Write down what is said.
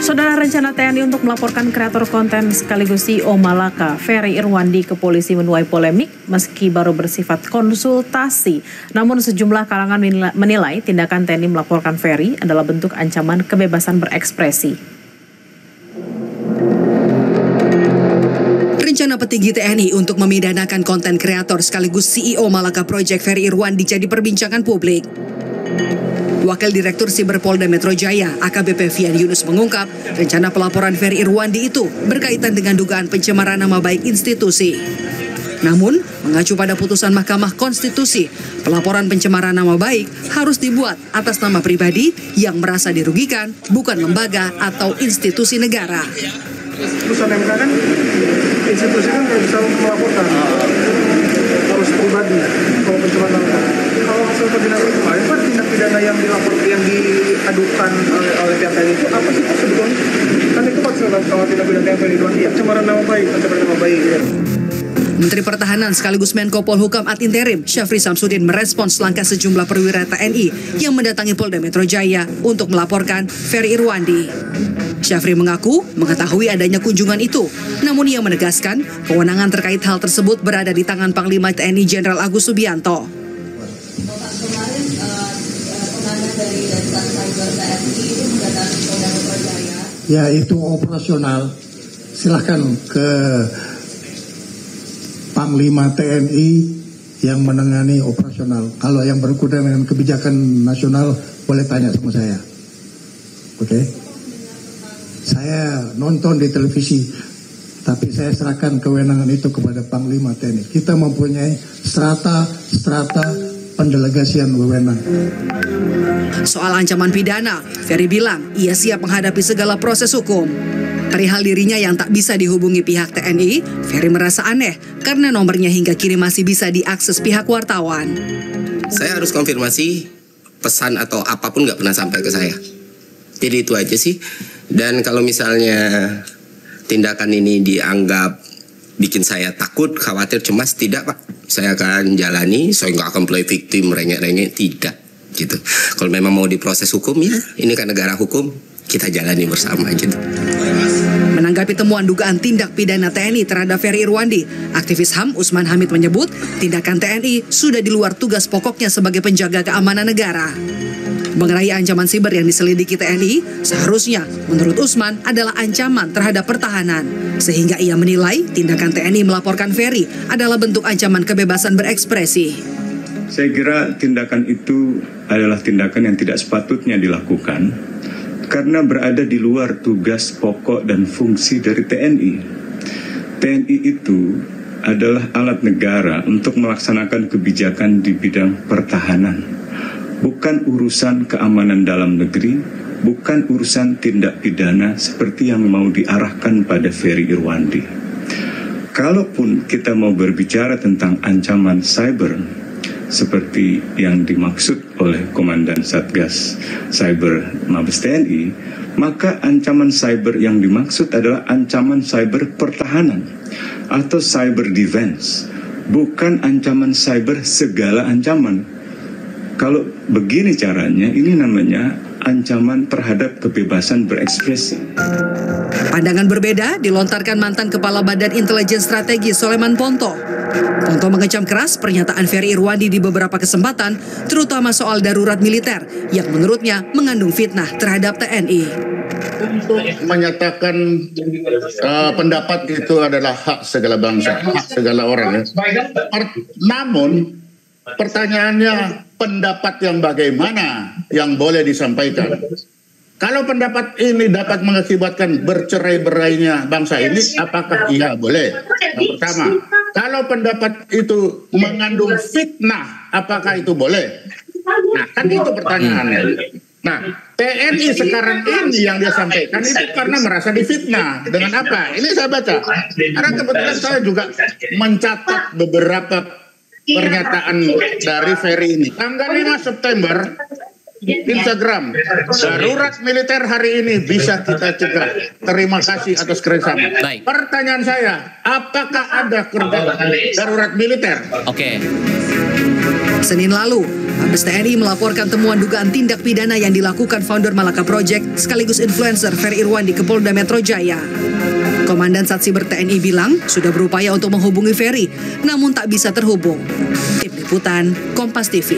Saudara, rencana TNI untuk melaporkan kreator konten sekaligus CEO Malaka, Ferry Irwandi, ke polisi menuai polemik meski baru bersifat konsultasi. Namun sejumlah kalangan menilai tindakan TNI melaporkan Ferry adalah bentuk ancaman kebebasan berekspresi. Rencana petinggi TNI untuk memidanakan konten kreator sekaligus CEO Malaka Project Ferry Irwandi jadi perbincangan publik. Wakil Direktur Siber Polda Metro Jaya, AKBP Fian Yunus mengungkap, rencana pelaporan Ferry Irwandi itu berkaitan dengan dugaan pencemaran nama baik institusi. Namun, mengacu pada putusan Mahkamah Konstitusi, pelaporan pencemaran nama baik harus dibuat atas nama pribadi yang merasa dirugikan, bukan lembaga atau institusi negara. Putusan MK kan, institusi kan nggak bisa melaporkan, harus pribadi kalau pencemaran nama. Kalau hasil pembinaan kemarin kan tindak pidana yang dilaporkan, yang diadukan oleh pihak TNI itu apa sih sebetulnya? Kan itu kalau tindak pidana yang Irwandi ya, pencemaran nama baik, ya. Menteri Pertahanan sekaligus Menko Polhukam ad interim Syafri Samsudin merespons langkah sejumlah perwira TNI yang mendatangi Polda Metro Jaya untuk melaporkan Ferry Irwandi. Syafri mengaku mengetahui adanya kunjungan itu, namun ia menegaskan kewenangan terkait hal tersebut berada di tangan Panglima TNI Jenderal Agus Subianto. Ya, itu operasional. Silahkan ke Panglima TNI yang menangani operasional. Kalau yang berkaitan dengan kebijakan nasional boleh tanya sama saya. Oke? Saya nonton di televisi, tapi saya serahkan kewenangan itu kepada Panglima TNI. Kita mempunyai strata pendelegasian wewenang. Soal ancaman pidana, Ferry bilang ia siap menghadapi segala proses hukum. Perihal dirinya yang tak bisa dihubungi pihak TNI, Ferry merasa aneh karena nomornya hingga kini masih bisa diakses pihak wartawan. Saya harus konfirmasi pesan atau apapun nggak pernah sampai ke saya. Jadi itu aja sih. Dan kalau misalnya tindakan ini dianggap bikin saya takut, khawatir, cemas, tidak Pak. Saya akan jalani, saya nggak akan play victim, rengek-rengek, tidak. Gitu. Kalau memang mau diproses hukum ya, ini kan negara hukum, kita jalani bersama gitu. Menanggapi temuan dugaan tindak pidana TNI terhadap Ferry Irwandi, aktivis HAM Usman Hamid menyebut tindakan TNI sudah di luar tugas pokoknya sebagai penjaga keamanan negara. Mengenai ancaman siber yang diselidiki TNI, seharusnya menurut Usman adalah ancaman terhadap pertahanan. Sehingga ia menilai tindakan TNI melaporkan Ferry adalah bentuk ancaman kebebasan berekspresi. Saya kira tindakan itu adalah tindakan yang tidak sepatutnya dilakukan karena berada di luar tugas pokok dan fungsi dari TNI. TNI itu adalah alat negara untuk melaksanakan kebijakan di bidang pertahanan. Bukan urusan keamanan dalam negeri, bukan urusan tindak pidana seperti yang mau diarahkan pada Ferry Irwandi. Kalaupun kita mau berbicara tentang ancaman cyber, seperti yang dimaksud oleh Komandan Satgas Cyber Mabes TNI, maka ancaman cyber yang dimaksud adalah ancaman cyber pertahanan atau cyber defense, bukan ancaman cyber segala ancaman. Kalau begini caranya, ini namanya ancaman terhadap kebebasan berekspresi. Pandangan berbeda dilontarkan mantan Kepala Badan Intelijen Strategi Soleman Ponto. Ponto mengecam keras pernyataan Ferry Irwandi di beberapa kesempatan, terutama soal darurat militer yang menurutnya mengandung fitnah terhadap TNI. Untuk menyatakan pendapat itu adalah hak segala bangsa, hak segala orang. Ya. Namun pertanyaannya, pendapat yang bagaimana yang boleh disampaikan? Kalau pendapat ini dapat mengakibatkan bercerai-berainya bangsa ini, apakah iya boleh? Yang pertama, kalau pendapat itu mengandung fitnah, apakah itu boleh? Nah, kan itu pertanyaannya. Nah, TNI sekarang ini yang dia sampaikan itu karena merasa difitnah. Dengan apa? Ini saya baca. Karena kebetulan saya juga mencatat beberapa pernyataan dari Ferry ini. Tanggal 5 September, Instagram, darurat militer hari ini bisa kita cegah. Terima kasih atas kerjasama. Pertanyaan saya, apakah ada kerja darurat militer? Senin lalu, Mabes TNI melaporkan temuan dugaan tindak pidana yang dilakukan founder Malaka Project sekaligus influencer Ferry Irwandi ke Polda Metro Jaya. Komandan Satsiber TNI bilang sudah berupaya untuk menghubungi Ferry, namun tak bisa terhubung. Tim Liputan, Kompas TV.